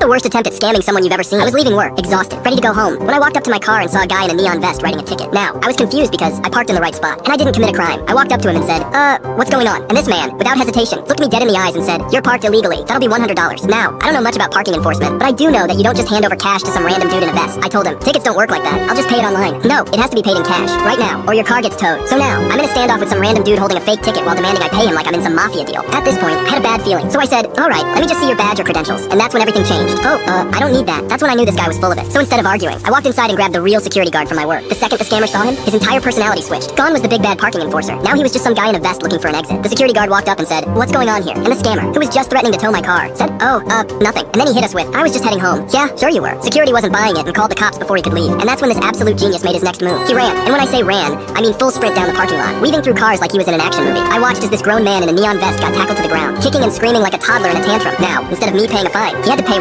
the worst attempt at scamming someone you've ever seen. I was leaving work, exhausted, ready to go home, when I walked up to my car and saw a guy in a neon vest writing a ticket. Now, I was confused because I parked in the right spot, and I didn't commit a crime. I walked up to him and said, what's going on? And this man, without hesitation, looked me dead in the eyes and said, "You're parked illegally. That'll be $100. Now, I don't know much about parking enforcement, but I do know that you don't just hand over cash to some random dude in a vest. I told him, tickets don't work like that. I'll just pay it online. No, it has to be paid in cash, right now, or your car gets towed. So now, I'm in a standoff with some random dude holding a fake ticket while demanding I pay him like I'm in some mafia deal. At this point, I had a bad feeling, so I said, alright, let me just see your badge or credentials. And that's when everything changed. I don't need that. That's when I knew this guy was full of it. So instead of arguing, I walked inside and grabbed the real security guard from my work. The second the scammer saw him, his entire personality switched. Gone was the big bad parking enforcer. Now he was just some guy in a vest looking for an exit. The security guard walked up and said, "What's going on here?" And the scammer, who was just threatening to tow my car, said, nothing. And then he hit us with, "I was just heading home." Yeah, sure you were. Security wasn't buying it and called the cops before he could leave. And that's when this absolute genius made his next move. He ran. And when I say ran, I mean full sprint down the parking lot, weaving through cars like he was in an action movie. I watched as this grown man in a neon vest got tackled to the ground, kicking and screaming like a toddler in a tantrum. Now, instead of me paying a fine, he had to pay